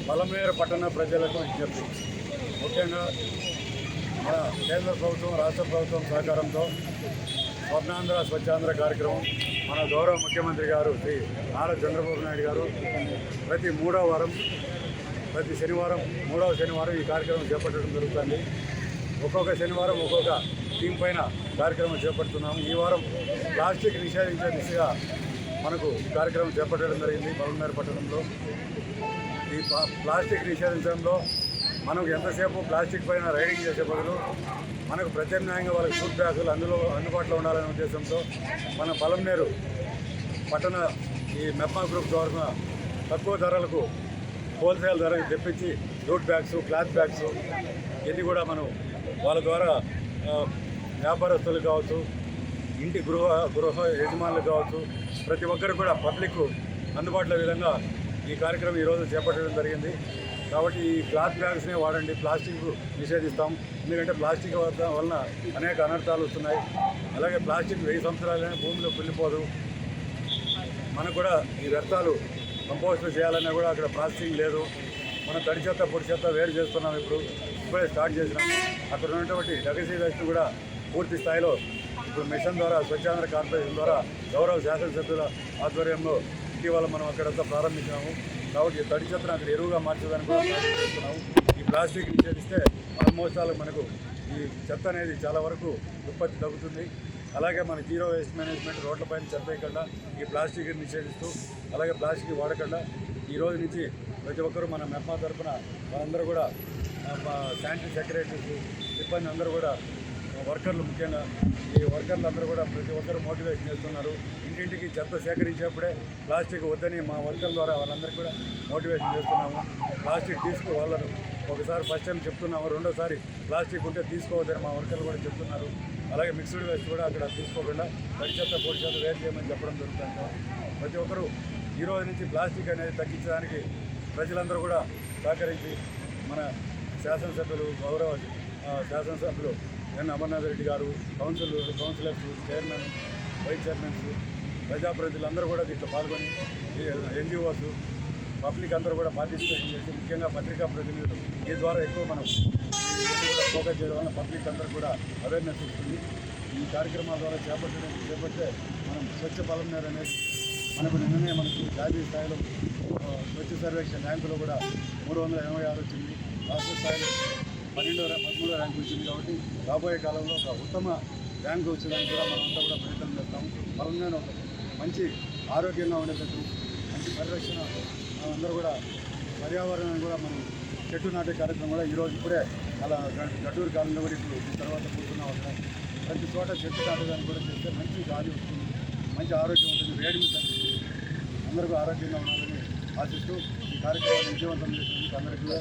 పలమనేరు పట్టణ ప్రజలకు విజ్ఞప్తి. ముఖ్యంగా మన కేంద్ర ప్రభుత్వం రాష్ట్ర ప్రభుత్వం సహకారంతో స్వర్ణాంధ్ర స్వచ్ఛాంధ్ర కార్యక్రమం మన గౌరవ ముఖ్యమంత్రి గారు శ్రీ నారా చంద్రబాబు నాయుడు గారు ప్రతి శనివారం మూడవ శనివారం ఈ కార్యక్రమం చేపట్టడం జరుగుతుంది. ఒక్కొక్క శనివారం ఒక్కొక్క థీమ్ పైన కార్యక్రమం చేపడుతున్నాము. ఈ వారం ప్లాస్టిక్ నిషేధించే దిశగా మనకు కార్యక్రమం చేపట్టడం జరిగింది. పలమనేరు పట్టణంలో ఈ ప్లాస్టిక్ నిషేధించడంలో మనకు ఎంతసేపు ప్లాస్టిక్ పైన రైడింగ్ చేసే బదులు మనకు ప్రత్యామ్నాయంగా వాళ్ళకి ఫుడ్ బ్యాగులు అందుబాటులో ఉండాలనే ఉద్దేశంతో మన పలమనేరు పట్టణ ఈ మెప్మా గ్రూప్ ద్వారా తక్కువ ధరలకు హోల్సేల్ ధరకు తెప్పించి జూట్ బ్యాగ్స్, క్లాత్ బ్యాగ్స్ ఇవన్నీ కూడా మనం వాళ్ళ ద్వారా వ్యాపారస్తులు కావచ్చు, ఇంటి గృహ యజమానులు కావచ్చు, ప్రతి ఒక్కరు కూడా పబ్లిక్ అందుబాటులో విధంగా ఈ కార్యక్రమం ఈరోజు చేపట్టడం జరిగింది. కాబట్టి ఈ క్లాత్ బ్యాగ్స్నే వాడండి, ప్లాస్టిక్ నిషేధిస్తాం. ఎందుకంటే ప్లాస్టిక్ వలన అనేక అనర్థాలు వస్తున్నాయి. అలాగే ప్లాస్టిక్ 1000 సంవత్సరాలైనా భూమిలో కుళ్ళిపోదు. మనకు కూడా ఈ వ్యర్థాలు కంపోస్ట్ చేయాలన్నా కూడా అక్కడ ప్రాసెసింగ్ లేదు. మనం తడి చెత్త పొడి చెత్త వేరు చేస్తున్నాం. ఇప్పుడే స్టార్ట్ చేసినాము. అక్కడ ఉన్నటువంటి లెగసీ వేస్ట్ కూడా పూర్తి స్థాయిలో ఇప్పుడు మిషన్ ద్వారా స్వచ్ఛాంధ్ర కార్పొరేషన్ ద్వారా గౌరవ శాసనసభ్యుల ఆధ్వర్యంలో ఇటీవల మనం అక్కడంతా ప్రారంభించినాము. కాబట్టి తడి చెత్తను అక్కడ ఎరువుగా మార్చడానికి కూడా ప్లాన్ చేస్తున్నాము. ఈ ప్లాస్టిక్ నిషేధిస్తే ఆల్మోస్ట్ మనకు ఈ చెత్త అనేది చాలా వరకు ఉత్పత్తి తగ్గుతుంది. అలాగే మన జీరో వేస్ట్ మేనేజ్మెంట్ రోడ్లపైన చెత్త వేయకుండా ఈ ప్లాస్టిక్ నిషేధిస్తూ అలాగే ప్లాస్టిక్ వాడకుండా ఈ రోజు నుంచి ప్రతి ఒక్కరూ మన మెప్మా తరఫున వాళ్ళందరూ కూడా శానిటరీ సెక్రటరీస్ సిబ్బంది అందరూ కూడా వర్కర్లు ముఖ్యంగా ఈ వర్కర్లు అందరూ కూడా ప్రతి ఒక్కరు మోటివేషన్ చేస్తున్నారు. ఇంటింటికి చెత్త సేకరించేప్పుడే ప్లాస్టిక్ వద్దని మా వర్కర్ల ద్వారా వాళ్ళందరికీ కూడా మోటివేషన్ చేస్తున్నాము. ప్లాస్టిక్ వాళ్ళను ఒకసారి ఫస్ట్ టైం చెప్తున్నాము, రెండోసారి ప్లాస్టిక్ ఉంటే తీసుకోవద్దని మా వర్కర్లు కూడా చెప్తున్నారు. అలాగే మిక్స్డ్ వేస్ట్ కూడా అక్కడ తీసుకోకుండా తడి చెత్త పొడి చెత్త వేరు చేయమని చెప్పడం జరుగుతుంది. ప్రతి ఒక్కరూ ఈ రోజు నుంచి ప్లాస్టిక్ అనేది తగ్గించడానికి ప్రజలందరూ కూడా సహకరించి మన శాసనసభ్యులు గౌరవ శాసనసభ్యులు ఎన్ అమర్నాథ్ రెడ్డి గారు, కౌన్సిలర్స్, చైర్మన్, వైస్ చైర్మన్స్, ప్రజాప్రతినిధులందరూ కూడా దీంట్లో పాల్గొని ఎన్జిఓస్ పబ్లిక్ అందరూ కూడా పార్టిసిపేషన్ చేసి ముఖ్యంగా పత్రికా ప్రతినిధులు ఈ ద్వారా ఎక్కువ మనం ఫోకస్ చేయడం వల్ల పబ్లిక్ అందరూ కూడా అవేర్నెస్ ఇస్తుంది. ఈ కార్యక్రమాల ద్వారా చేపట్టే మనం స్వచ్ఛ పలమనేరు అనేది మనకు నిన్ననే మనకు జాతీయ స్థాయిలో స్వచ్ఛ సర్వేక్షణ ర్యాంకులో కూడా 386 వచ్చింది. రాష్ట్ర స్థాయిలో 13వ ర్యాంకు వచ్చింది. కాబట్టి రాబోయే కాలంలో ఒక ఉత్తమ ర్యాంకు వచ్చేదానికి కూడా మనమంతా కూడా ప్రయత్నం చేస్తాము. పలమనేరు ఒక మంచి ఆరోగ్యంగా ఉండేటట్టు మంచి పరిరక్షణ అందరూ కూడా పర్యావరణాన్ని కూడా మనం చెట్టు నాటే కార్యక్రమం కూడా ఈరోజు ఇప్పుడే అలా గట్టూరు కాలంలో కూడా ఇప్పుడు దీని తర్వాత కూర్చున్నాం. అక్కడ ప్రతి చోట చెట్టు నాటేదాన్ని కూడా చేస్తే మంచి గాలి వస్తుంది, మంచి ఆరోగ్యం ఉంటుంది, వేడిని తగ్గిస్తుంది. అందరికీ ఆరోగ్యంగా ఉండాలని ఆశిస్తూ ఈ కార్యక్రమాన్ని విజయవంతం చేసినందుకు అందరికీ కూడా